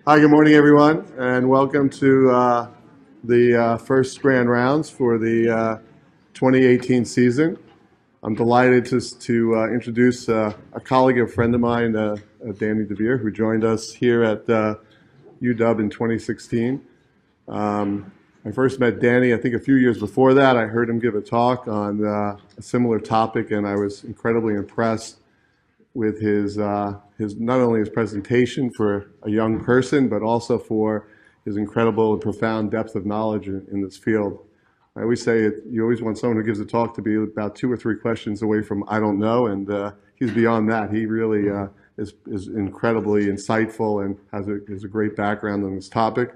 Hi, good morning, everyone, and welcome to the first grand rounds for the 2018 season. I'm delighted to introduce a colleague, a friend of mine, Danny Dvir, who joined us here at UW in 2016. I first met Danny, I think, a few years before that. I heard him give a talk on a similar topic, and I was incredibly impressed with his not only his presentation for a young person, but also for his incredible and profound depth of knowledge in this field. I always say you always want someone who gives a talk to be about 2 or 3 questions away from I don't know, and he's beyond that. He really is incredibly insightful and has a great background on this topic.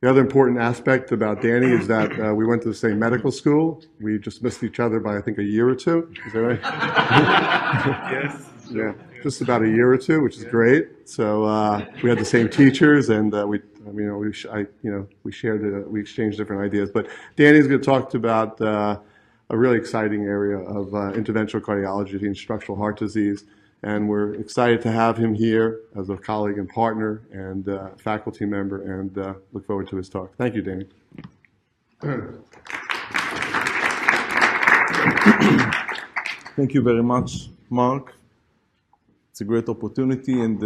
The other important aspect about Danny is that we went to the same medical school. We just missed each other by, I think, a year or 2. Is that right? Yes. Yeah, just about a year or 2, which is great. So we had the same teachers, and we exchanged different ideas. But Danny's going to talk about a really exciting area of interventional cardiology and structural heart disease. And we're excited to have him here as a colleague and partner and faculty member, and look forward to his talk. Thank you, Danny. Thank you very much, Mark. It's a great opportunity, and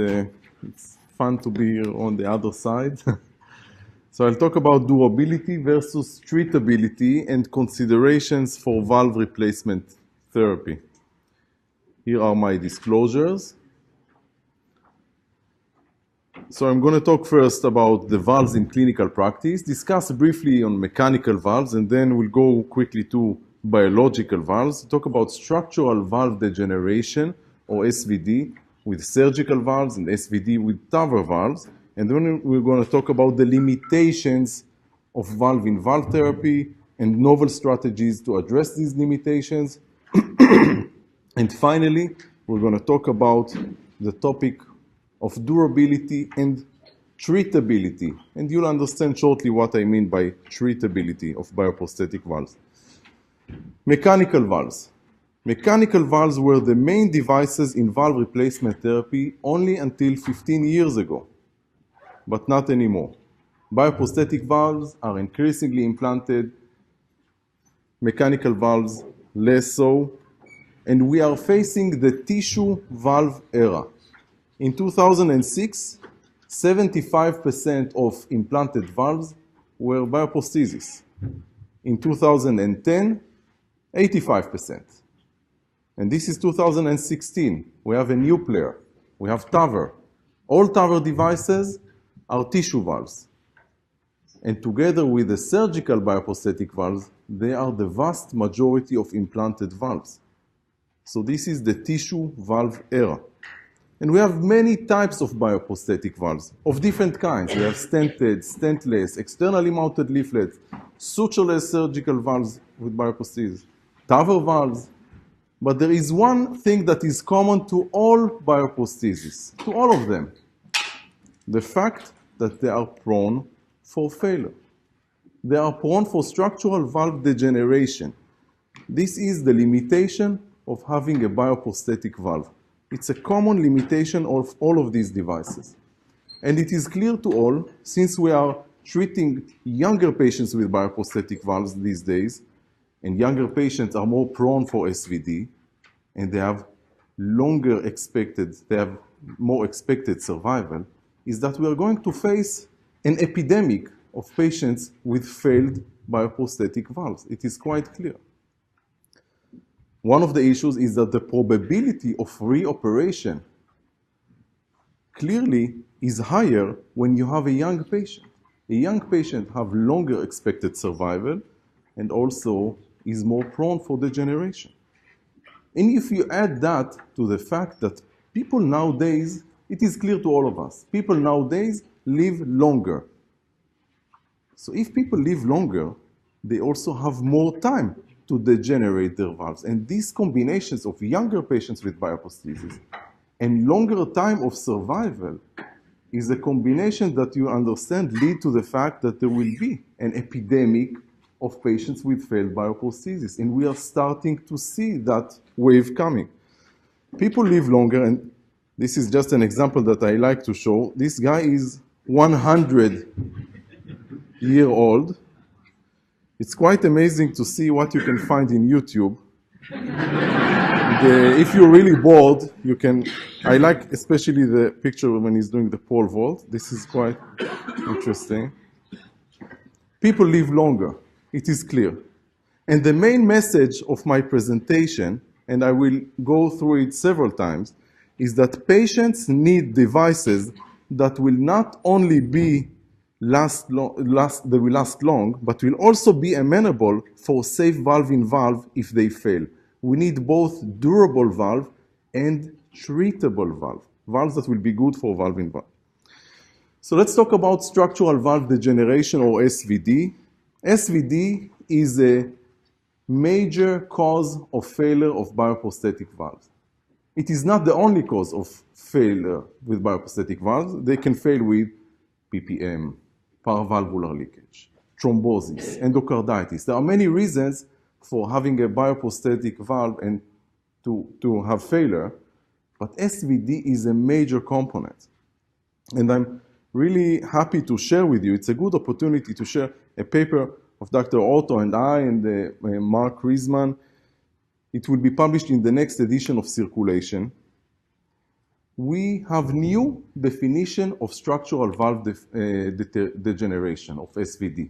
it's fun to be here on the other side. So I'll talk about durability versus treatability and considerations for valve replacement therapy. Here are my disclosures. So I'm going to talk first about the valves in clinical practice, discuss briefly on mechanical valves, and then we'll go quickly to biological valves, talk about structural valve degeneration, or SVD, with surgical valves, and SVD with TAVR valves. And then we're going to talk about the limitations of valve-in-valve therapy and novel strategies to address these limitations. And finally, we're going to talk about the topic of durability and treatability. And you'll understand shortly what I mean by treatability of bioprosthetic valves. Mechanical valves. Mechanical valves were the main devices in valve replacement therapy only until 15 years ago, but not anymore. Bioprosthetic valves are increasingly implanted, mechanical valves less so, and we are facing the tissue valve era. In 2006, 75% of implanted valves were bioprostheses. In 2010, 85%. And this is 2016. We have a new player. We have TAVR. All TAVR devices are tissue valves. And together with the surgical bioprosthetic valves, they are the vast majority of implanted valves. So this is the tissue valve era. And we have many types of bioprosthetic valves of different kinds. We have stented, stentless, externally mounted leaflets, sutureless surgical valves with bioprostheses, TAVR valves. But there is one thing that is common to all bioprostheses, to all of them. The fact that they are prone for failure. They are prone for structural valve degeneration. This is the limitation of having a bioprosthetic valve. It's a common limitation of all of these devices. And it is clear to all, since we are treating younger patients with bioprosthetic valves these days, and younger patients are more prone for SVD, and they have more expected survival, is that we are going to face an epidemic of patients with failed bioprosthetic valves. It is quite clear. One of the issues is that the probability of reoperation clearly is higher when you have a young patient. A young patient have longer expected survival and also is more prone for degeneration. And if you add that to the fact that people nowadays, it is clear to all of us, people nowadays live longer. So if people live longer, they also have more time to degenerate their valves. And these combinations of younger patients with bioprosthesis and longer time of survival is a combination that you understand lead to the fact that there will be an epidemic of patients with failed bioprosthesis. And we are starting to see that wave coming. People live longer, and this is just an example that I like to show. This guy is 100-year-old. It's quite amazing to see what you can find in YouTube. If you're really bored, you can. I like especially the picture when he's doing the pole vault. This is quite interesting. People live longer. It is clear. And the main message of my presentation, and I will go through it several times, is that patients need devices that will not only be last long, but will also be amenable for safe valve-in-valve if they fail. We need both durable valve and treatable valve, valves that will be good for valve-in-valve. So let's talk about structural valve degeneration, or SVD. SVD is a major cause of failure of bioprosthetic valves. It is not the only cause of failure with bioprosthetic valves. They can fail with PPM, paravalvular leakage, thrombosis, endocarditis. There are many reasons for having a bioprosthetic valve and to have failure, but SVD is a major component. And I'm really happy to share with you. It's a good opportunity to share a paper of Dr. Otto and I and Mark Riesman. It will be published in the next edition of Circulation. We have new definition of structural valve degeneration, of SVD.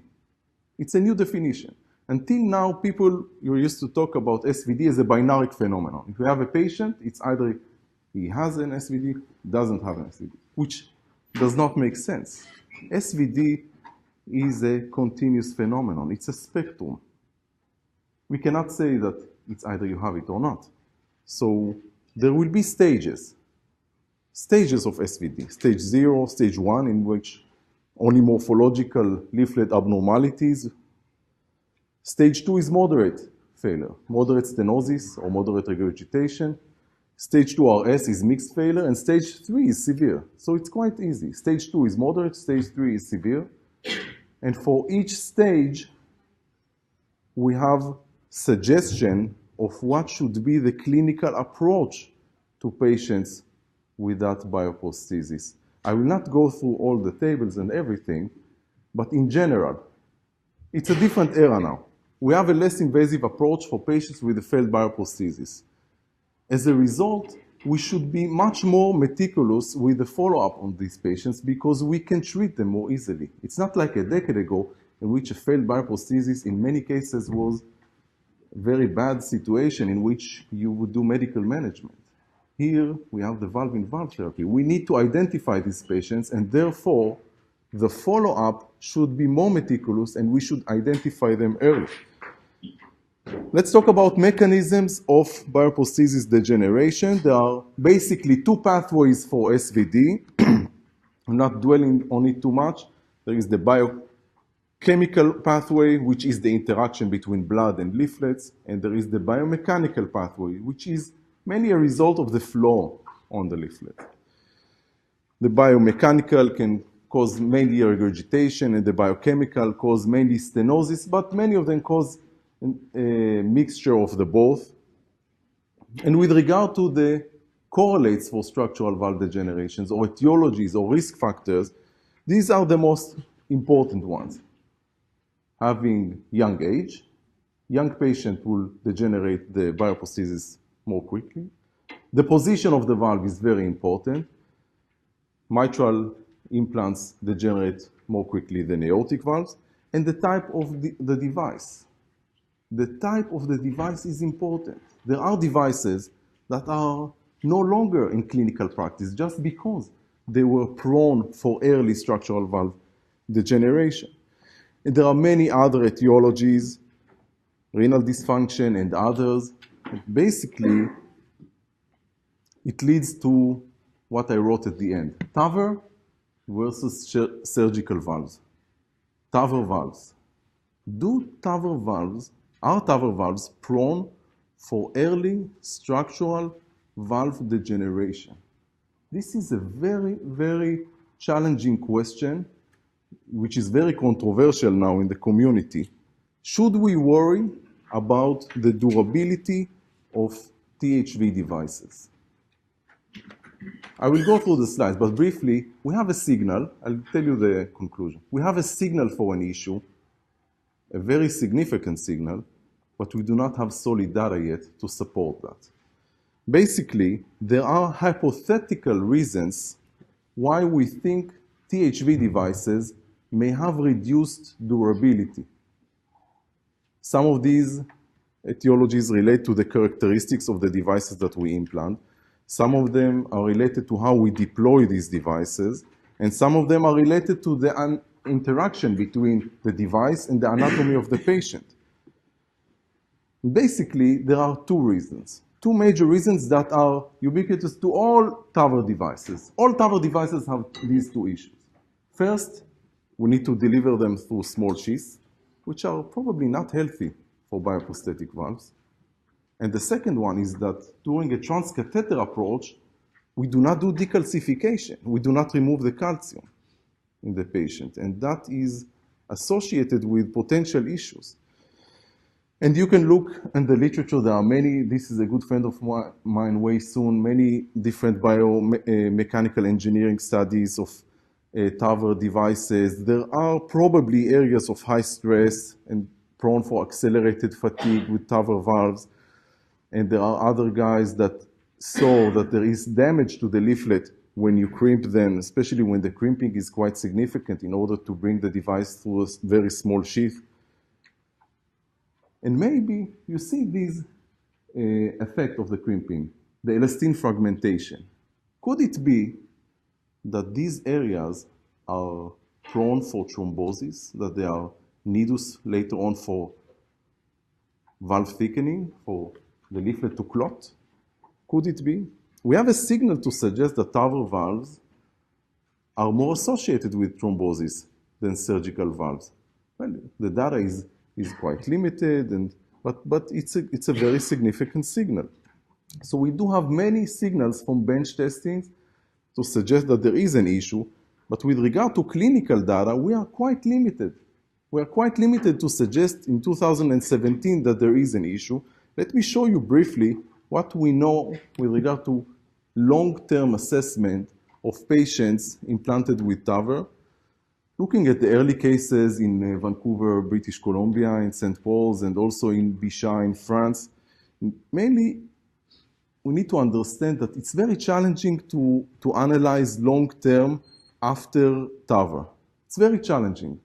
It's a new definition. Until now, people used to talk about SVD as a binary phenomenon. If you have a patient, it's either he has an SVD, doesn't have an SVD, which does not make sense. SVD is a continuous phenomenon. It's a spectrum. We cannot say that it's either you have it or not. So there will be stages of SVD. Stage 0, stage 1, in which only morphological leaflet abnormalities. Stage 2 is moderate failure, moderate stenosis or moderate regurgitation. Stage 2 RS is mixed failure, and stage 3 is severe. So it's quite easy. Stage 2 is moderate, stage 3 is severe. And for each stage, we have suggestion of what should be the clinical approach to patients with that bioprosthesis. I will not go through all the tables and everything, but in general, it's a different era now. We have a less invasive approach for patients with a failed bioprosthesis. As a result, we should be much more meticulous with the follow-up on these patients because we can treat them more easily. It's not like a decade ago in which a failed bioprosthesis in many cases was a very bad situation in which you would do medical management. Here, we have the valve-in-valve therapy. We need to identify these patients, and therefore, the follow-up should be more meticulous, and we should identify them early. Let's talk about mechanisms of bioprosthesis degeneration. There are basically two pathways for SVD. I'm not dwelling on it too much. There is the biochemical pathway, which is the interaction between blood and leaflets, and there is the biomechanical pathway, which is mainly a result of the flow on the leaflet. The biomechanical can cause mainly regurgitation, and the biochemical cause mainly stenosis, but many of them cause a mixture of the both. And with regard to the correlates for structural valve degenerations or etiologies or risk factors, these are the most important ones. Having young age, young patient will degenerate the bioprosthesis more quickly. The position of the valve is very important. Mitral implants degenerate more quickly than aortic valves. And the type of the device. The type of the device is important. There are devices that are no longer in clinical practice just because they were prone for early structural valve degeneration. And there are many other etiologies, renal dysfunction and others. Basically, it leads to what I wrote at the end. TAVR versus surgical valves. TAVR valves. Are TAVR valves prone for early structural valve degeneration? This is a very, very challenging question, which is very controversial now in the community. Should we worry about the durability of THV devices? I will go through the slides, but briefly, we have a signal. I'll tell you the conclusion. We have a signal for an issue, a very significant signal, but we do not have solid data yet to support that. Basically, there are hypothetical reasons why we think THV devices may have reduced durability. Some of these etiologies relate to the characteristics of the devices that we implant. Some of them are related to how we deploy these devices, and some of them are related to the interaction between the device and the anatomy of the patient. Basically, there are two reasons, two major reasons that are ubiquitous to all TAVR devices. All TAVR devices have these two issues. First, we need to deliver them through small sheaths, which are probably not healthy for bioprosthetic valves. And the second one is that during a transcatheter approach, we do not do decalcification. We do not remove the calcium in the patient. And that is associated with potential issues. And you can look in the literature. There are many, this is a good friend of mine, Wei Sun, many different biomechanical engineering studies of TAVR devices. There are probably areas of high stress and prone for accelerated fatigue with TAVR valves. And there are other guys that saw that there is damage to the leaflet when you crimp them, especially when the crimping is quite significant in order to bring the device through a very small sheath. And maybe you see this effect of the crimping, the elastin fragmentation. Could it be that these areas are prone for thrombosis, that they are nidus later on for valve thickening, for the leaflet to clot? Could it be? We have a signal to suggest that TAVR valves are more associated with thrombosis than surgical valves. Well, the data is quite limited, but it's a very significant signal. So we do have many signals from bench testing to suggest that there is an issue, but with regard to clinical data, we are quite limited. We are quite limited to suggest in 2017 that there is an issue. Let me show you briefly what we know with regard to long-term assessment of patients implanted with TAVR. Looking at the early cases in Vancouver, British Columbia, in St. Paul's, and also in Bichat in France, mainly we need to understand that it's very challenging to analyze long-term after TAVR. It's very challenging.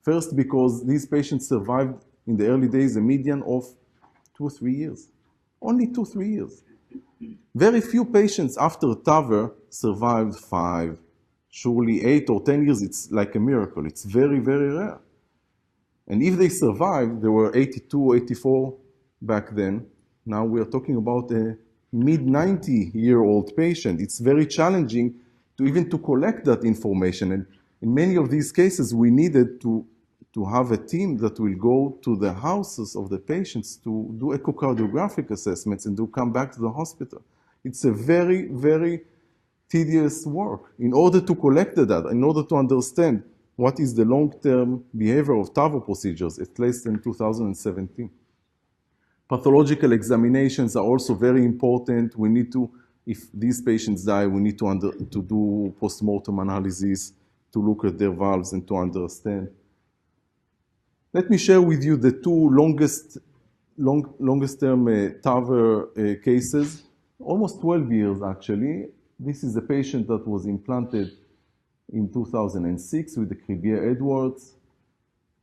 First, because these patients survived in the early days a median of 2 or 3 years. Only 2 or 3 years. Very few patients after TAVR survived 5, surely 8 or 10 years. It's like a miracle. It's very, very rare. And if they survived, they were 82, 84 back then. Now we are talking about a mid-90-year-old patient. It's very challenging to even to collect that information. And in many of these cases, we needed to have a team that will go to the houses of the patients to do echocardiographic assessments and to come back to the hospital. It's a very, very tedious work in order to collect the data, in order to understand what is the long-term behavior of TAVR procedures, at least in 2017. Pathological examinations are also very important. We need to, if these patients die, we need to do post-mortem analysis to look at their valves and to understand. Let me share with you the two longest-term TAVR cases, almost 12 years actually. This is a patient that was implanted in 2006 with the Cribier-Edwards.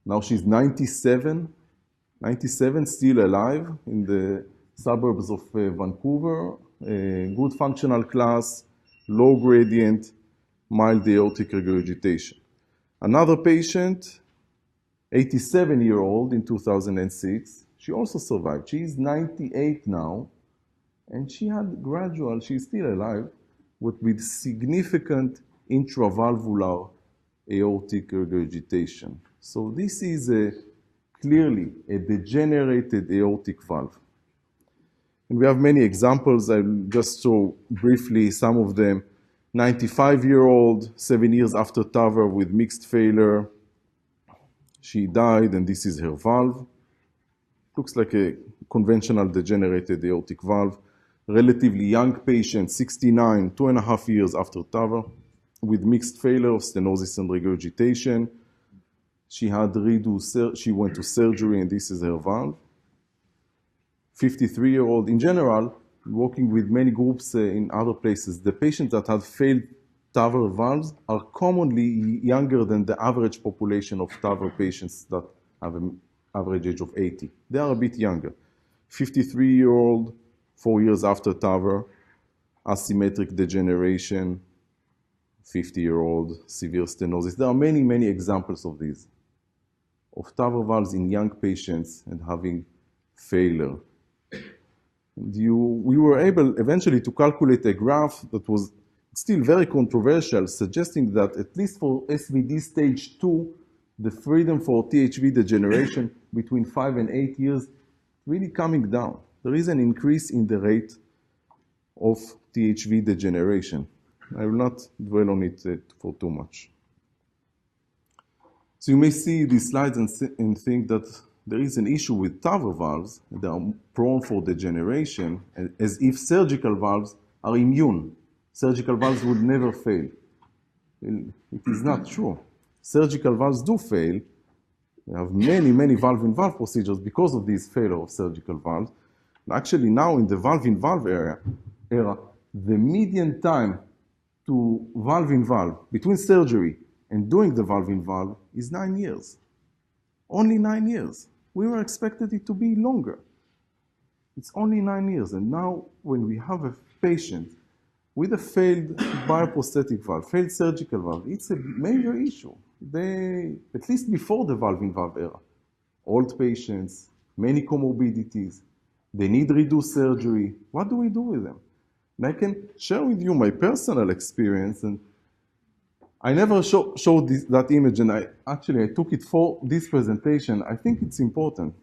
Now she's 97, still alive in the suburbs of Vancouver. Good functional class, low gradient, mild aortic regurgitation. Another patient, 87-year-old in 2006. She also survived. She is 98 now, and she had gradual, she's still alive, but with significant intravalvular aortic regurgitation. So this is clearly a degenerated aortic valve. And we have many examples. I'll just show briefly some of them. 95-year-old, 7 years after TAVR with mixed failure. She died, and this is her valve. Looks like a conventional degenerated aortic valve. relatively young patient, 69, 2.5 years after TAVR, with mixed failure of stenosis and regurgitation. She went to surgery, and this is her valve. 53-year-old. In general, working with many groups in other places, the patients that had failed TAVR valves are commonly younger than the average population of TAVR patients that have an average age of 80. They are a bit younger. 53-year-old, 4 years after TAVR, asymmetric degeneration, 50-year-old, severe stenosis. There are many, many examples of these, of TAVR valves in young patients and having failure. And we were able eventually to calculate a graph that was still very controversial, suggesting that at least for SVD stage 2, the freedom for THV degeneration between 5 and 8 years really coming down. There is an increase in the rate of THV degeneration. I will not dwell on it for too much. So you may see these slides and think that there is an issue with TAVR valves. They are prone for degeneration, as if surgical valves are immune. Surgical valves would never fail. It is not true. Surgical valves do fail. We have many, many valve-in-valve procedures because of this failure of surgical valves. Actually, now in the valve-in-valve era, the median time to valve-in-valve between surgery and doing the valve-in-valve is 9 years. Only 9 years. We were expected it to be longer. It's only 9 years. And now when we have a patient with a failed bioprosthetic valve, failed surgical valve, it's a major issue. At least before the valve-in-valve era, old patients, many comorbidities, they need reduced surgery. What do we do with them? And I can share with you my personal experience. And I never showed that image, and I took it for this presentation. I think it's important.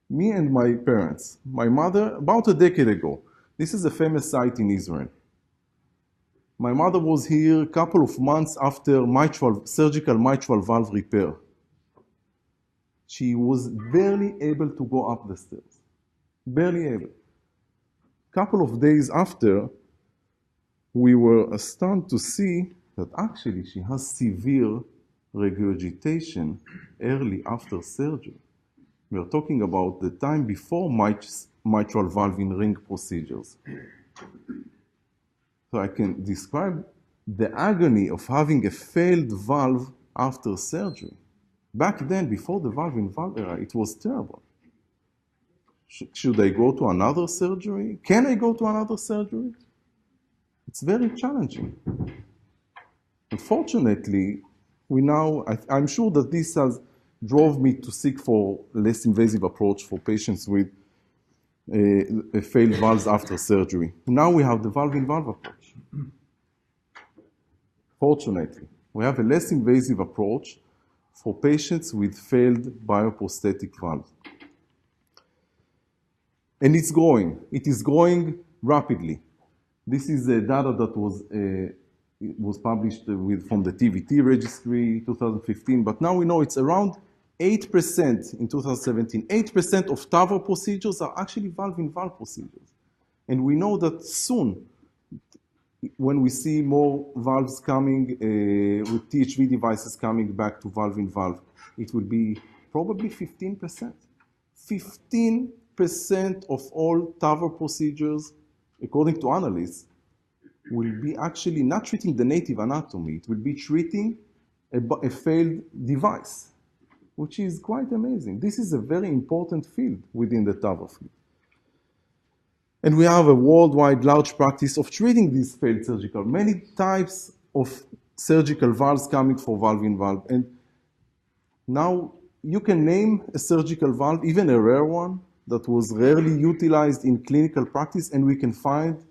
Me and my parents, my mother, about a decade ago, this is a famous site in Israel. My mother was here a couple of months after surgical mitral valve repair. She was barely able to go up the stairs. Barely able. A couple of days after, we were stunned to see that actually she has severe regurgitation early after surgery. We are talking about the time before mitral valve in ring procedures. So I can describe the agony of having a failed valve after surgery. Back then, before the valve-in-valve era, it was terrible. Should I go to another surgery? Can I go to another surgery? It's very challenging. Unfortunately, I'm sure that this has drove me to seek for less invasive approach for patients with failed valves after surgery. Now we have the valve-in-valve approach. Fortunately, we have a less invasive approach for patients with failed bioprosthetic valves. And it's growing. It is growing rapidly. This is data that was published from the TVT registry 2015, but now we know it's around 8% in 2017. 8% of TAVR procedures are actually valve-in-valve procedures. And we know that soon, when we see more valves coming, with THV devices coming back to valve-in-valve, it will be probably 15%. 15% of all TAVR procedures, according to analysts, will be actually not treating the native anatomy. It will be treating a failed device, which is quite amazing. This is a very important field within the TAVR field. And we have a worldwide large practice of treating these failed surgical, many types of surgical valves coming for valve-in-valve. And now you can name a surgical valve, even a rare one, that was rarely utilized in clinical practice, and we can find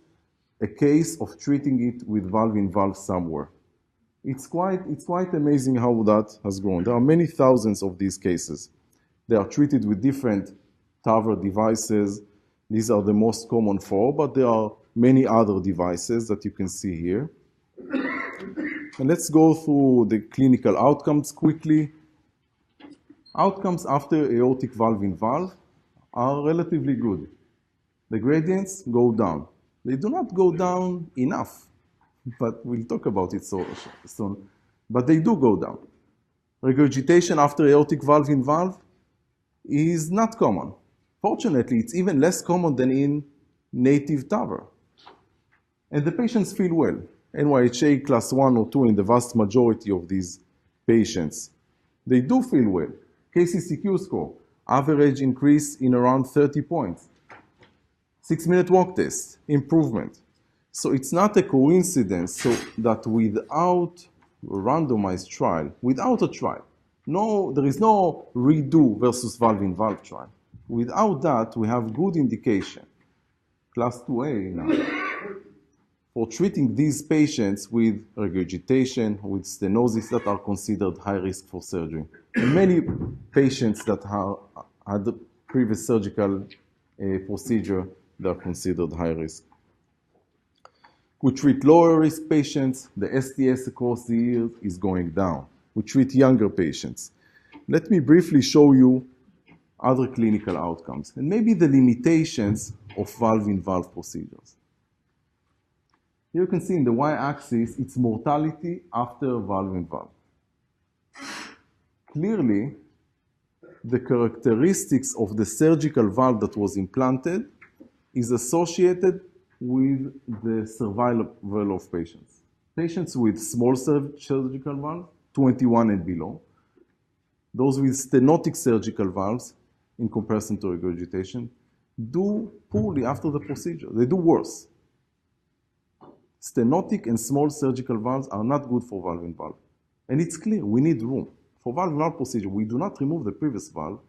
a case of treating it with valve-in-valve somewhere. It's quite amazing how that has grown. There are many thousands of these cases. They are treated with different TAVR devices. These are the most common four, but there are many other devices that you can see here. And let's go through the clinical outcomes quickly. Outcomes after aortic valve-in-valve are relatively good. The gradients go down. They do not go down enough, but we'll talk about it soon. But they do go down. Regurgitation after aortic valve-in-valve is not common. Fortunately, it's even less common than in native TAVR. And the patients feel well. NYHA class 1 or 2 in the vast majority of these patients. They do feel well. KCCQ score, average increase in around 30 points. 6-minute walk test, improvement. So it's not a coincidence that without a randomized trial, without a trial, there is no redo versus valve-in-valve trial. Without that, we have good indication, class 2A now, for treating these patients with regurgitation, with stenosis that are considered high risk for surgery. And many patients that had the previous surgical procedure, they are considered high risk. We treat lower risk patients. The STS across the years is going down. We treat younger patients. Let me briefly show you other clinical outcomes and maybe the limitations of valve-in-valve procedures. Here you can see in the y-axis, it's mortality after valve-in-valve. Clearly, the characteristics of the surgical valve that was implanted is associated with the survival of patients. Patients with small surgical valve, 21 and below. Those with stenotic surgical valves, in comparison to regurgitation, do poorly after the procedure. They do worse. Stenotic and small surgical valves are not good for valve-in-valve. And it's clear, we need room. For valve-in-valve procedure, we do not remove the previous valve.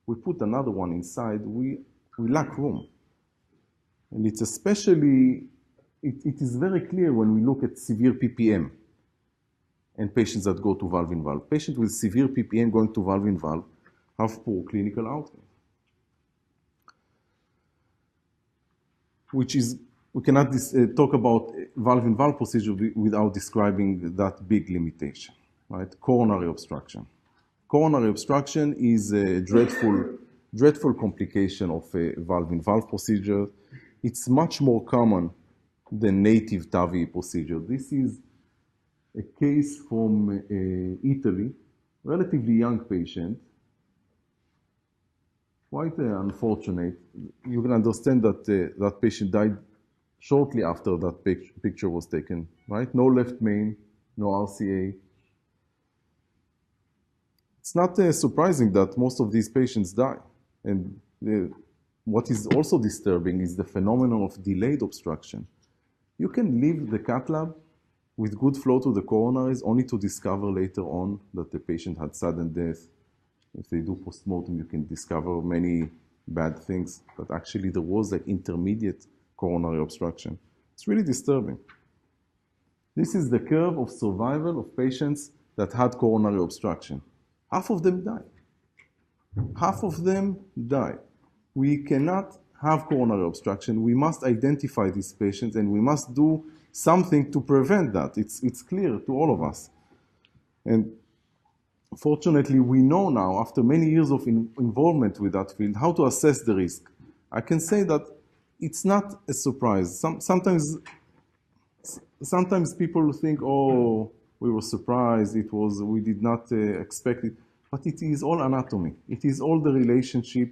We put another one inside. We lack room. And it's especially, it is very clear when we look at severe PPM and patients that go to valve-in-valve. Patients with severe PPM going to valve-in-valve have poor clinical outcomes. Which is, we cannot talk about valve-in-valve procedure without describing that big limitation, right? Coronary obstruction. Coronary obstruction is a dreadful complication of a valve-in-valve procedure. It's much more common than native TAVI procedure. This is a case from Italy, relatively young patient. Quite unfortunate. You can understand that that patient died shortly after that picture was taken, right? No left main, no RCA. It's not surprising that most of these patients die. And what is also disturbing is the phenomenon of delayed obstruction. You can leave the cath lab with good flow to the coronaries only to discover later on that the patient had sudden death. If they do postmortem, you can discover many bad things, but actually there was like intermediate coronary obstruction. It's really disturbing. This is the curve of survival of patients that had coronary obstruction. Half of them die. Half of them die. We cannot have coronary obstruction. We must identify these patients and we must do something to prevent that. It's clear to all of us. And fortunately, we know now, after many years of involvement with that field, how to assess the risk. I can say that it's not a surprise. Sometimes people think, oh, we were surprised, we did not expect it. But it is all anatomy. It is all the relationship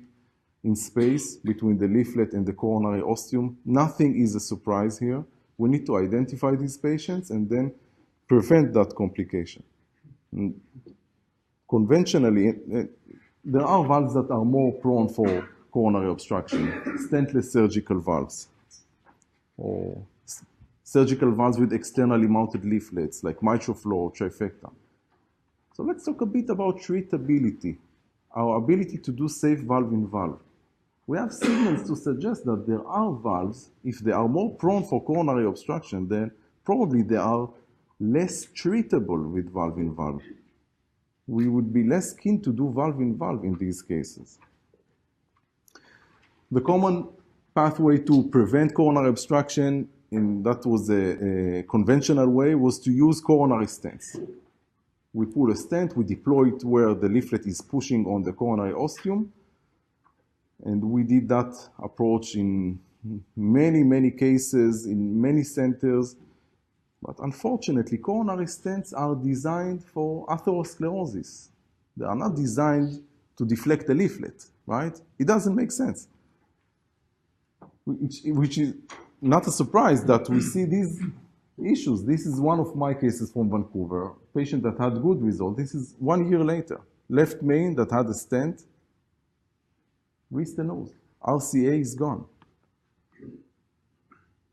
in space between the leaflet and the coronary ostium. Nothing is a surprise here. We need to identify these patients and then prevent that complication. Conventionally, there are valves that are more prone for coronary obstruction, stentless surgical valves, or surgical valves with externally mounted leaflets like MitroFlow or Trifecta. So let's talk a bit about treatability, our ability to do safe valve-in-valve. We have signals to suggest that there are valves, if they are more prone for coronary obstruction, then probably they are less treatable with valve-in-valve. We would be less keen to do valve-in-valve in these cases. The common pathway to prevent coronary obstruction, and that was a conventional way, was to use coronary stents. We pull a stent, we deploy it where the leaflet is pushing on the coronary ostium, And we did that approach in many, many cases, in many centers. But unfortunately, coronary stents are designed for atherosclerosis. They are not designed to deflect the leaflet, right? It doesn't make sense. Which is not a surprise that we see these issues. This is one of my cases from Vancouver, a patient that had good result. This is 1 year later. Left main that had a stent, restenosis. RCA is gone.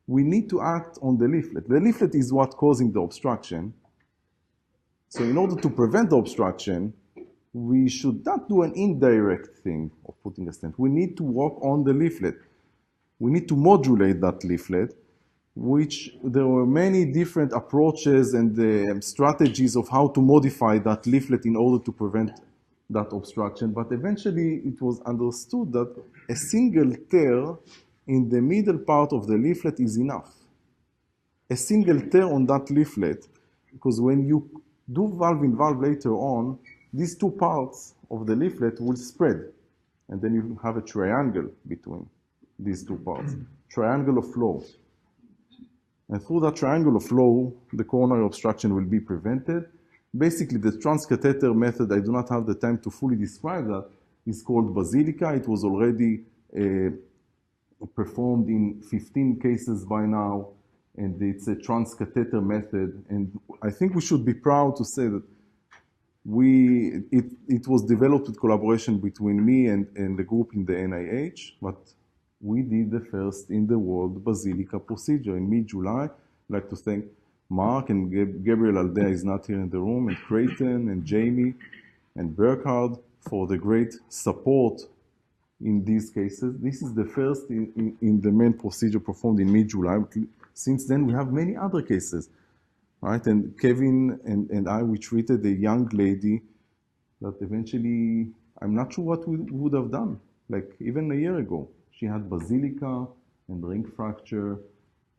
We need to act on the leaflet. The leaflet is what causing the obstruction. So in order to prevent the obstruction, we should not do an indirect thing of putting a stent. We need to work on the leaflet. We need to modulate that leaflet, which there were many different approaches and strategies of how to modify that leaflet in order to prevent that obstruction. But eventually it was understood that a single tear in the middle part of the leaflet is enough. A single tear on that leaflet, because when you do valve-in-valve later on, these two parts of the leaflet will spread. And then you have a triangle between these two parts, triangle of flow. And through that triangle of flow, the coronary obstruction will be prevented. Basically, the transcatheter method, I do not have the time to fully describe that, is called Basilica. It was already performed in 15 cases by now, and it's a transcatheter method. And I think we should be proud to say that it was developed with collaboration between me and the group in the NIH, but we did the first in the world Basilica procedure in mid-July. I'd like to thank Mark and Gabriel Aldea is not here in the room, and Creighton and Jamie and Burkhard for the great support in these cases. This is the first in the main procedure performed in mid-July. Since then, we have many other cases, right? And Kevin and I, we treated a young lady that eventually, I'm not sure what we would have done, like even a year ago. She had basilica and ring fracture,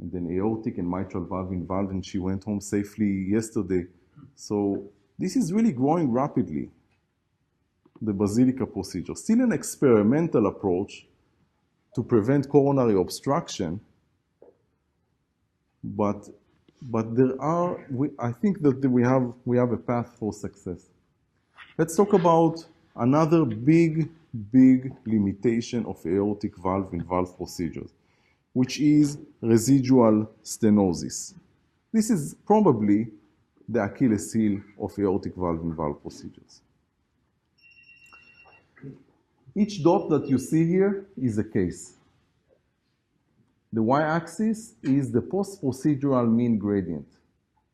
and then aortic and mitral valve involved, and she went home safely yesterday. So this is really growing rapidly, the basilica procedure. Still an experimental approach to prevent coronary obstruction, but there are, I think that we have a path for success. Let's talk about another big limitation of aortic valve-in-valve procedures, which is residual stenosis. This is probably the Achilles heel of aortic valve-in-valve procedures. Each dot that you see here is a case. The y-axis is the post-procedural mean gradient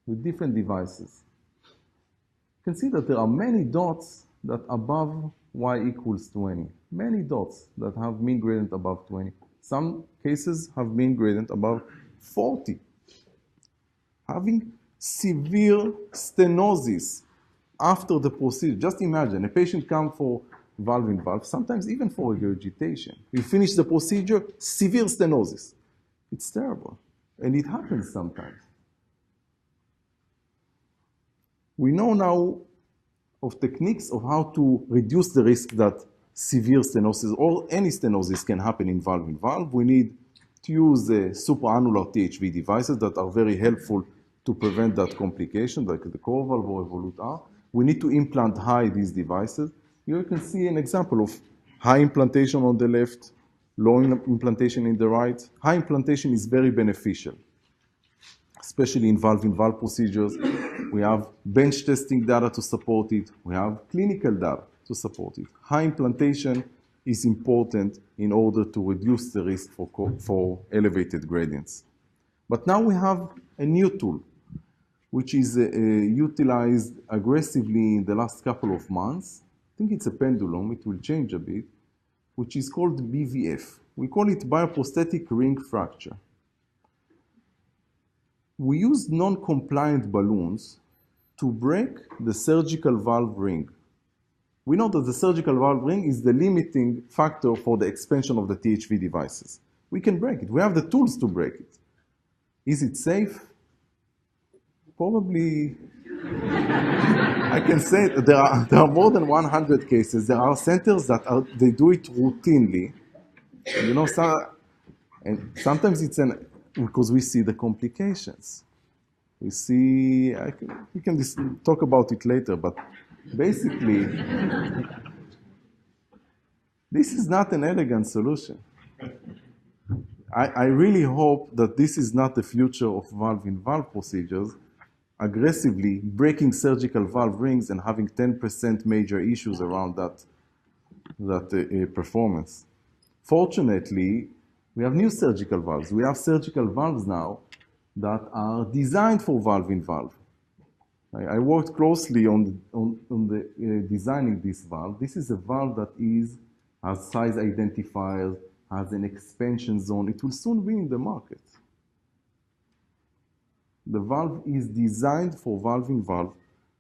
with different devices. You can see that there are many dots that above y equals 20. Many dots that have mean gradient above 20. Some cases have mean gradient above 40. Having severe stenosis after the procedure. Just imagine, a patient comes for valve-in-valve, sometimes even for regurgitation. You finish the procedure, severe stenosis. It's terrible, and it happens sometimes. We know now of techniques of how to reduce the risk that severe stenosis or any stenosis can happen in valve-in-valve. We need to use supraannular THV devices that are very helpful to prevent that complication, like the CoreValve or Evolut R. We need to implant high these devices. Here you can see an example of high implantation on the left, low implantation in the right. High implantation is very beneficial, especially in valve-in-valve procedures. We have bench testing data to support it. We have clinical data to support it. High implantation is important in order to reduce the risk for elevated gradients. But now we have a new tool, which is utilized aggressively in the last couple of months. I think it's a pendulum. It will change a bit, which is called BVF. We call it bioprosthetic ring fracture. We use non-compliant balloons to break the surgical valve ring. We know that the surgical valve ring is the limiting factor for the expansion of the THV devices. We can break it. We have the tools to break it. Is it safe? Probably. I can say that there are more than 100 cases. There are centers that they do it routinely. You know, and sometimes it's because we see the complications. We see, we can talk about it later, but basically, this is not an elegant solution. I really hope that this is not the future of valve-in-valve procedures, aggressively breaking surgical valve rings and having 10% major issues around that performance. Fortunately, we have new surgical valves. We have surgical valves now that are designed for valve-in-valve. I worked closely on designing this valve. This is a valve that has size identifiers, has an expansion zone. It will soon be in the market. The valve is designed for valve-in-valve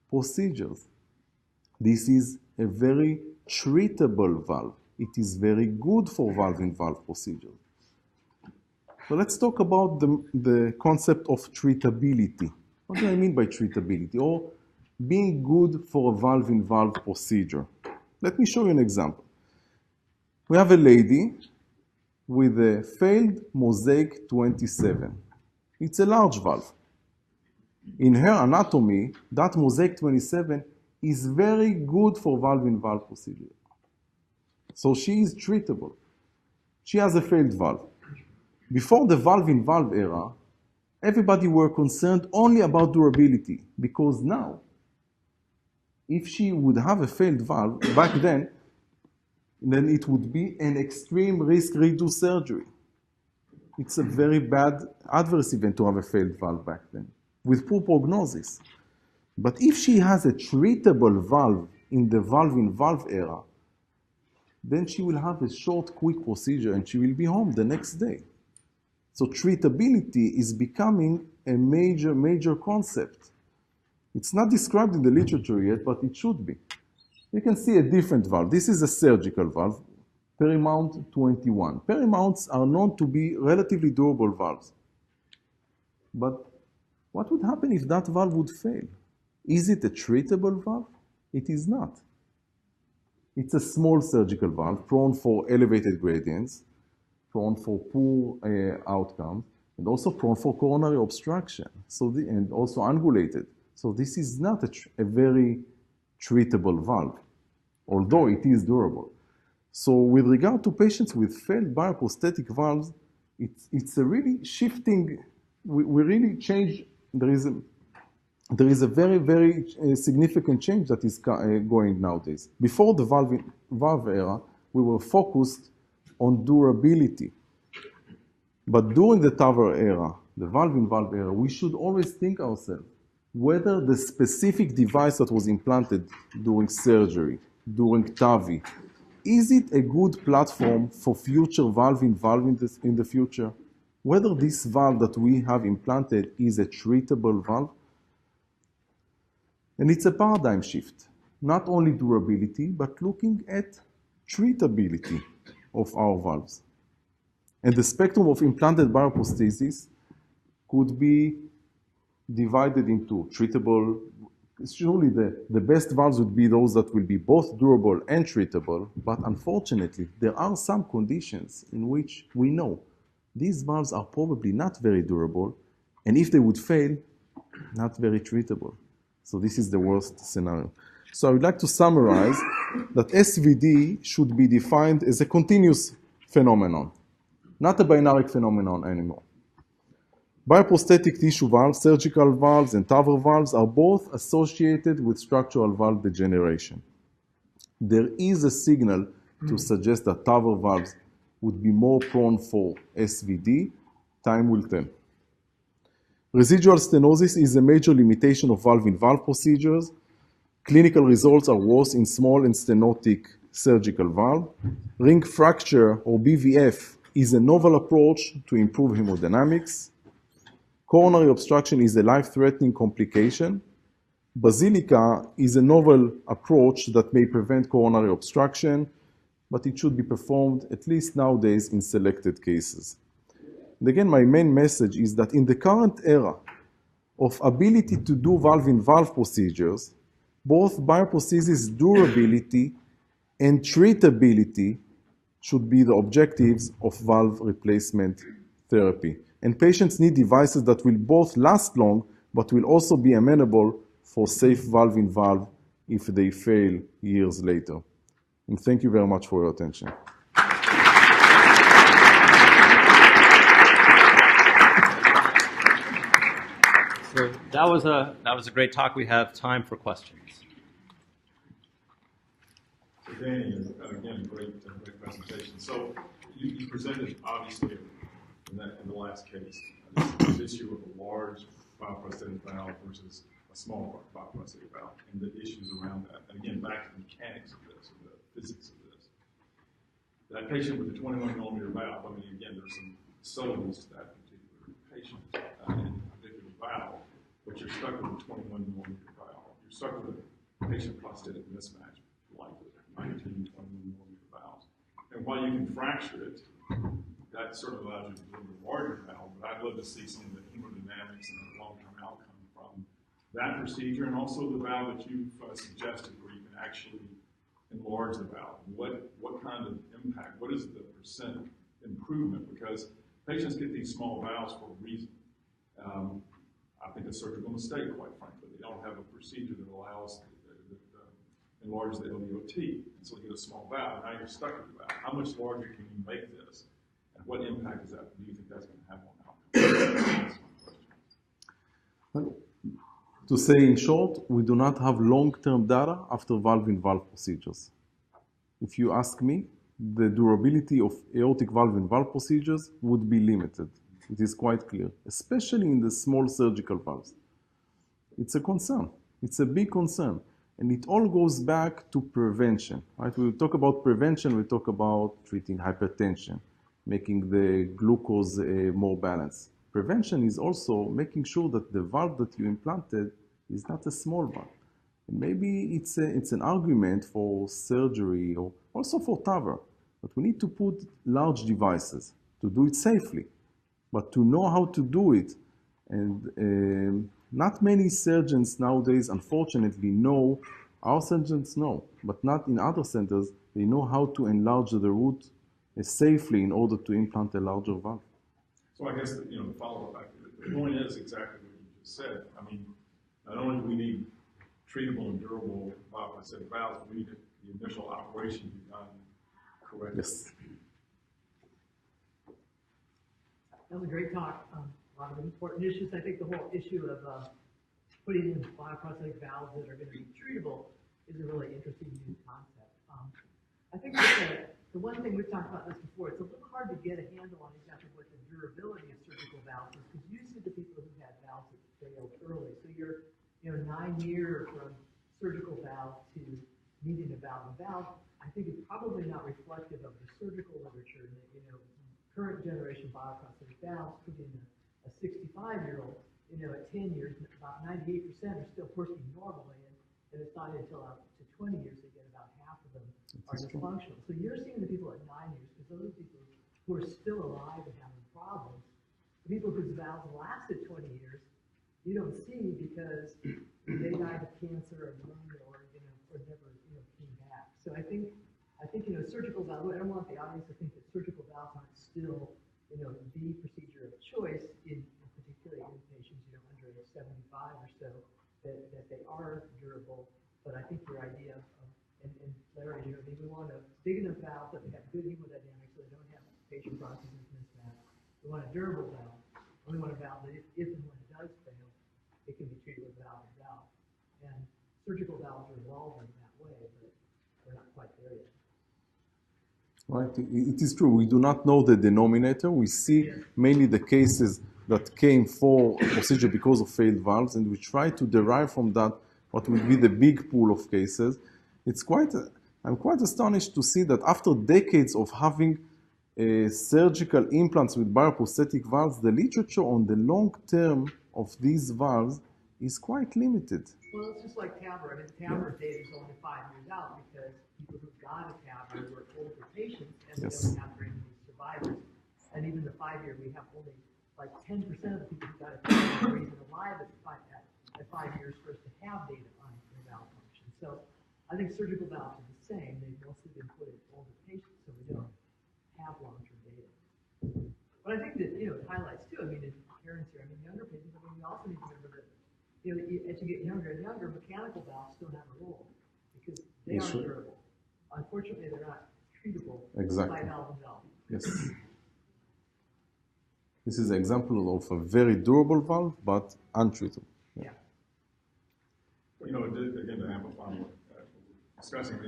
procedures. This is a very treatable valve. It is very good for valve-in-valve procedures. So let's talk about the concept of treatability. What do I mean by treatability? Or being good for a valve-in-valve procedure. Let me show you an example. We have a lady with a failed Mosaic 27. It's a large valve. In her anatomy, that Mosaic 27 is very good for valve-in-valve procedure. So she is treatable. She has a failed valve. Before the valve-in-valve era, everybody were concerned only about durability, because now, if she would have a failed valve back then it would be an extreme risk redo surgery. It's a very bad adverse event to have a failed valve back then, with poor prognosis. But if she has a treatable valve in the valve-in-valve era, then she will have a short, quick procedure and she will be home the next day. So treatability is becoming a major, major concept. It's not described in the literature yet, but it should be. You can see a different valve. This is a surgical valve, Perimount 21. Perimounts are known to be relatively durable valves. But what would happen if that valve would fail? Is it a treatable valve? It is not. It's a small surgical valve, prone for elevated gradients, prone for poor outcomes, and also prone for coronary obstruction, and also angulated. So this is not a very treatable valve, although it is durable. So with regard to patients with failed bioprosthetic valves, it's a really shifting, we really change, there is a very, very significant change that is going nowadays. Before the valve era, we were focused on durability. But during the TAVR era, the valve-in-valve era, we should always think ourselves whether the specific device that was implanted during surgery, during TAVI, is it a good platform for future valve-in-valve in the future? Whether this valve that we have implanted is a treatable valve? And it's a paradigm shift, not only durability, but looking at treatability of our valves. And the spectrum of implanted bioprostheses could be divided into treatable. Surely the best valves would be those that will be both durable and treatable, but unfortunately, there are some conditions in which we know these valves are probably not very durable, and if they would fail, not very treatable. So this is the worst scenario. So I would like to summarize that SVD should be defined as a continuous phenomenon, not a binary phenomenon anymore. Bioprosthetic tissue valves, surgical valves, and TAVR valves are both associated with structural valve degeneration. There is a signal to suggest that TAVR valves would be more prone for SVD. Time will tell. Residual stenosis is a major limitation of valve-in-valve procedures. Clinical results are worse in small and stenotic surgical valve. Ring fracture, or BVF, is a novel approach to improve hemodynamics. Coronary obstruction is a life-threatening complication. Basilica is a novel approach that may prevent coronary obstruction, but it should be performed, at least nowadays, in selected cases. And again, my main message is that in the current era of ability to do valve-in-valve procedures, both bioprosthesis durability and treatability should be the objectives of valve replacement therapy. And patients need devices that will both last long, but will also be amenable for safe valve-in-valve if they fail years later. And thank you very much for your attention. So that was a great talk. We have time for questions. So Danny, again, great presentation. So you presented, obviously, in the last case, this issue of a large bioprosthetic valve versus a small bioprosthetic valve, and the issues around that. And again, back to the mechanics of this, and the physics of this. That patient with the 21 millimeter valve, I mean, again, there's some subtleties to that particular patient and particular valve, but you're stuck with a 21 millimeter valve. You're stuck with a patient prosthetic mismatch, likely 19, 21 millimeter valves. And while you can fracture it, that sort of allows you to deliver a larger valve, but I'd love to see some of the hemodynamics and the long-term outcome from that procedure, and also the valve that you've suggested, where you can actually enlarge the valve. What kind of impact? What is the percent improvement? Because patients get these small valves for a reason. I think a surgical mistake, quite frankly. They don't have a procedure that allows enlarge the LVOT, and so you get a small valve. Now you're stuck with the valve. How much larger can you make this? And what impact do you think that's going to have on outcomes? Well, to say in short, we do not have long-term data after valve-in-valve procedures. If you ask me, the durability of aortic valve-in-valve procedures would be limited. It is quite clear, especially in the small surgical valves. It's a concern. It's a big concern. And it all goes back to prevention, right? When we talk about prevention, we talk about treating hypertension, making the glucose more balanced. Prevention is also making sure that the valve that you implanted is not a small valve. And maybe it's an argument for surgery or also for TAVR, but we need to put large devices to do it safely, but to know how to do it. And not many surgeons nowadays, unfortunately, know. Our surgeons know, but not in other centers. They know how to enlarge the root safely in order to implant a larger valve. So I guess the follow-up back to the point is exactly what you just said. I mean, not only do we need treatable and durable bioprosthetic valves, we need the initial operation to be done correctly. Yes. That was a great talk. A lot of important issues. I think the whole issue of putting in bioprosthetic valves that are going to be treatable is a really interesting new concept. I think the one thing we've talked about this before, it's a little hard to get a handle on exactly what the durability of surgical valves is, because usually the people who had valves that failed early. So you're 9 years from surgical valve to needing a valve. I think it's probably not reflective of the surgical literature. That, current generation bioprosthetic valves, put in a 65-year-old, at 10 years, about 98% are still working normally, and it's not until up to 20 years they get about half of them are dysfunctional. So you're seeing the people at 9 years, because those are people who are still alive and having problems. The people whose valves lasted 20 years, you don't see because they died of cancer or pneumonia or never came back. So I think surgical valves. I don't want the audience to think that surgical valves aren't still the procedure of choice particularly in patients under 75 or so, that they are durable. But I think your idea of and Larry, we want a big enough valve that they have good hemodynamics, so they don't have patient prostheses mismatch. We want a durable valve. We want a valve that if and when it does fail, it can be treated with valve and valve. And surgical valves are evolving that way, but we're not quite there yet. Right. It is true. We do not know the denominator. We see mainly the cases that came for procedure because of failed valves, and we try to derive from that what will be the big pool of cases. I'm quite astonished to see that after decades of having surgical implants with bioprosthetic valves, the literature on the long term of these valves is quite limited. Well, it's just like TAVR. I mean, TAVR data is only 5 years out because people who got a TAVR were older patients and we don't have very many survivors. And even the 5-year, we have only like 10% of the people who got a TAVR were even alive at 5 years for us to have data on their valve function. So I think surgical valves are the same. They've mostly been put in older patients, so we don't But I think that, it highlights too, in parents here, younger patients, we also need to remember that, as you get younger and younger, mechanical valves still have a role because they are durable. Unfortunately, they're not treatable by valve and valve. Yes. This is an example of a very durable valve, but untreatable. Yeah. Again, to amplify what we're discussing,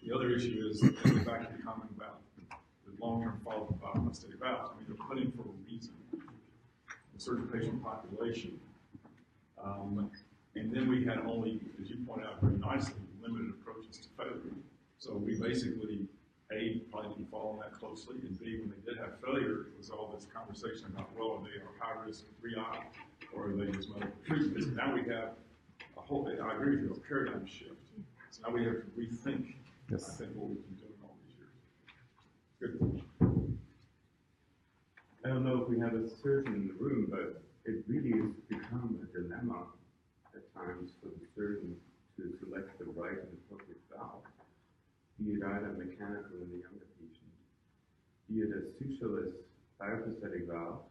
the other issue is getting back to the comment about the long-term follow-up of bioprosthetic valves. They're put in for a reason, a certain patient population. And then we had only, as you point out very nicely, limited approaches to failure. So we basically, A, probably didn't follow that closely, and B, when they did have failure, it was all this conversation about, well, are they high risk re-op, or are they just medical treatments? And now we have a whole, I agree with you, a paradigm shift. So now we have to rethink, I think, what we've been doing all these years. Good. I don't know if we have a surgeon in the room, but it really has become a dilemma at times for the surgeon to select the right and appropriate valve, be it either mechanical in the younger patient, be it a sutureless bioprosthetic valve,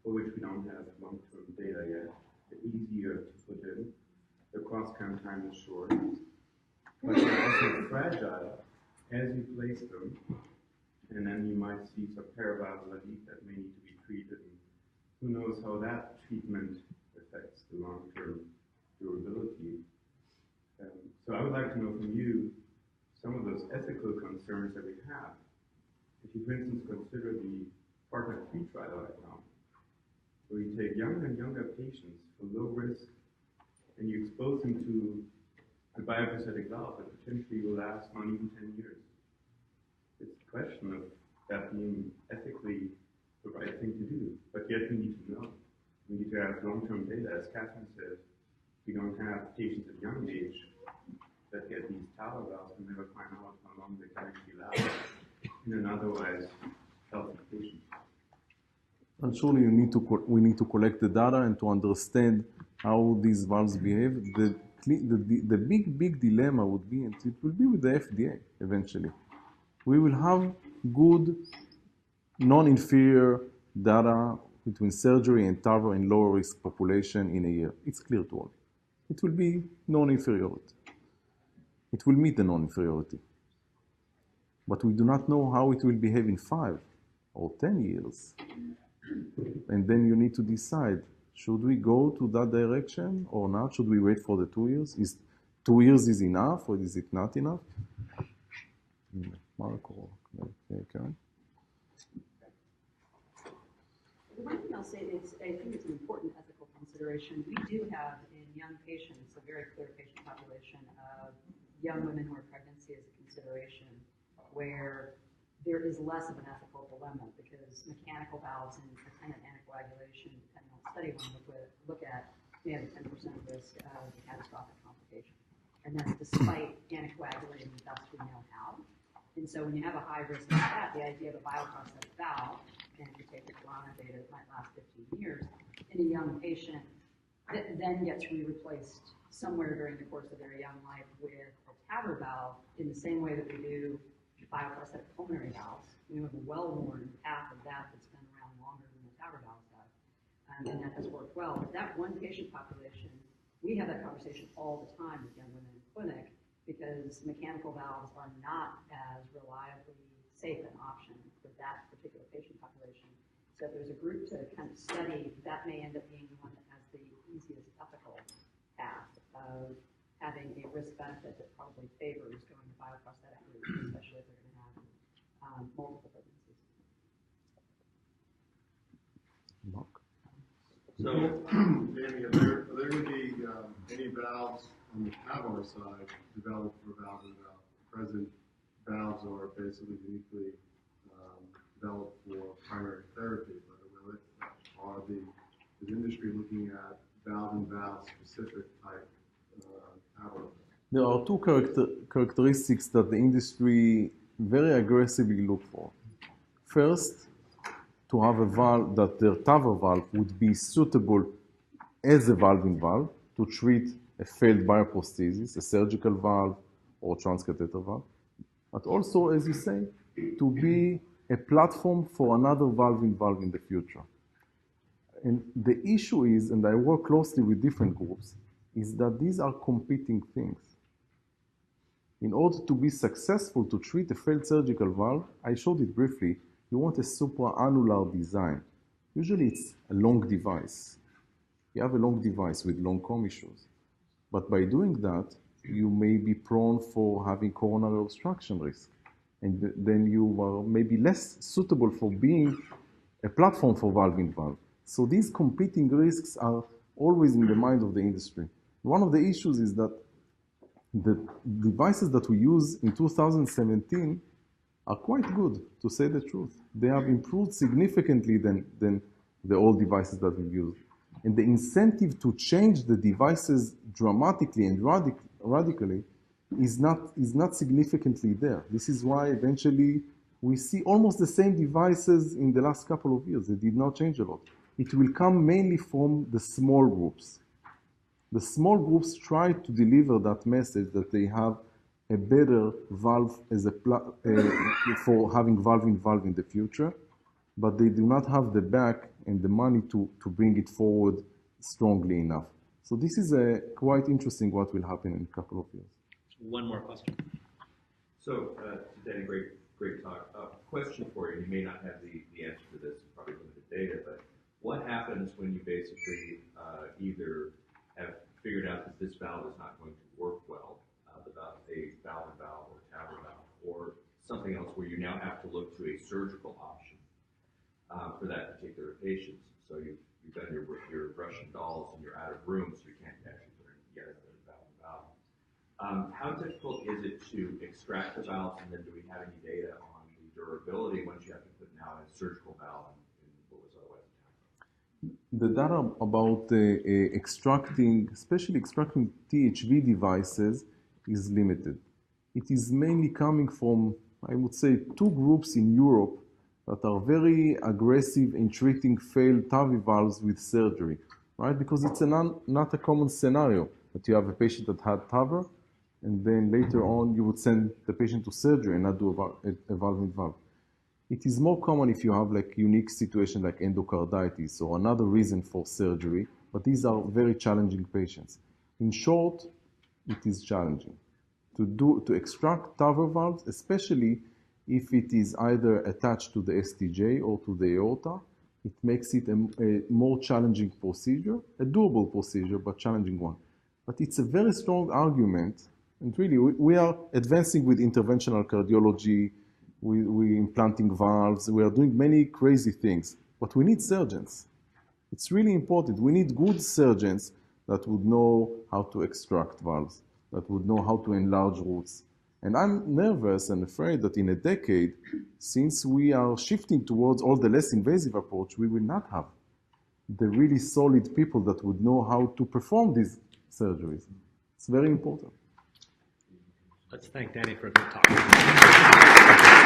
for which we don't have long-term data yet, easier to put in, the cross-count time is short, but they're also fragile as you place them, and then you might see some paravalvular leak that may need to be treated. And who knows how that treatment affects the long-term durability. So I would like to know from you some of those ethical concerns that we have. If you, for instance, consider the partner 3 trial right now, where you take younger and younger patients for low risk, and you expose them to a bioprosthetic valve that potentially will last on even 10 years. It's a question of that being ethically the right thing to do, but yet we need to know. We need to have long-term data. As Catherine said, we don't have patients at young age that get these TAVR valves and never find out how long they can actually last in an otherwise healthy patient. And surely we need to collect the data and to understand how these valves behave. The big dilemma would be, and it will be with the FDA eventually. We will have good non-inferior data between surgery and TAVR in lower risk population in a year. It's clear to all. It will be non-inferiority. It will meet the non-inferiority. But we do not know how it will behave in 5 or 10 years. And then you need to decide, should we go to that direction or not? Should we wait for the 2 years? Is 2 years is enough or is it not enough? Mark or Karen? The one thing I'll say is I think it's an important ethical consideration. We do have in young patients a very clear patient population of young women where pregnancy is a consideration, where there is less of an ethical dilemma because mechanical valves and attendant anticoagulation, depending on the study one look at, may have a 10% risk of catastrophic complication. And that's despite anticoagulating the best we know how. And so when you have a high risk like that, the idea of a bioprosthetic valve, and you take the corona data that might last 15 years, in a young patient that then gets replaced somewhere during the course of their young life with a TAVR valve in the same way that we do bioprosthetic pulmonary valves. We have a well-worn path of that that's been around longer than the TAVR valves have, and that has worked well. But that one patient population, we have that conversation all the time with young women in clinic because mechanical valves are not as reliably safe an option for that particular patient population. So if there's a group to kind of study, that may end up being the one that has the easiest ethical path of having a risk-benefit that probably favors going to bioprosthetic route, especially if they're going to have multiple pregnancies. Mark? So, Danny, are there going to be any valves on the TAVR side developed for valve and valve? Present valves are basically uniquely developed for primary therapy, but is industry looking at valve and valve specific type TAVR? There are 2 characteristics that the industry very aggressively look for. First, to have a valve that their TAVR valve would be suitable as a valve-in-valve to treat a failed bioprosthesis, a surgical valve or transcatheter valve. But also, as you say, to be a platform for another valve in the future. And the issue is, and I work closely with different groups, is that these are competing things. In order to be successful to treat a failed surgical valve, I showed it briefly, you want a supraannular design. Usually it's a long device. You have a long device with long commissures. But by doing that, you may be prone for having coronary obstruction risk. And then you are maybe less suitable for being a platform for valve-in-valve. So these competing risks are always in the mind of the industry. One of the issues is that the devices that we use in 2017 are quite good, to say the truth. They have improved significantly than the old devices that we use. And the incentive to change the devices dramatically and radically is not significantly there. This is why eventually we see almost the same devices in the last couple of years. They did not change a lot. It will come mainly from the small groups. The small groups try to deliver that message that they have a better valve as for having valve-in-valve in the future, but they do not have the back and the money to bring it forward strongly enough. So this is quite interesting what will happen in a couple of years. One more question. So, Danny, great talk. Question for you. You may not have the answer to this, probably limited data, but what happens when you basically either have figured out that this valve is not going to work well, a valve-in-valve or TAVR valve, or something else where you now have to look to a surgical option for that particular patient? So you've done your Russian dolls and you're out of room, so you can't actually put in yet another valve-in-valve. How difficult is it to extract the valves, and then do we have any data on the durability once you have to put now a surgical valve in what was otherwise a TAVR? The data about especially extracting THV devices is limited. It is mainly coming from, I would say, two groups in Europe that are very aggressive in treating failed TAVI valves with surgery, right? Because it's not a common scenario that you have a patient that had TAVR, and then later on you would send the patient to surgery and not do a valve-in-valve. It is more common if you have like unique situation like endocarditis or another reason for surgery, but these are very challenging patients. In short, it is challenging to extract TAVR valves, especially if it is either attached to the STJ or to the aorta. It makes it a more challenging procedure, a doable procedure, but challenging one. But it's a very strong argument, and really we are advancing with interventional cardiology, we implanting valves, we are doing many crazy things, but we need surgeons. It's really important. We need good surgeons that would know how to extract valves, that would know how to enlarge roots. And I'm nervous and afraid that in a decade, since we are shifting towards all the less invasive approach, we will not have the really solid people that would know how to perform these surgeries. It's very important. Let's thank Danny for a good talk.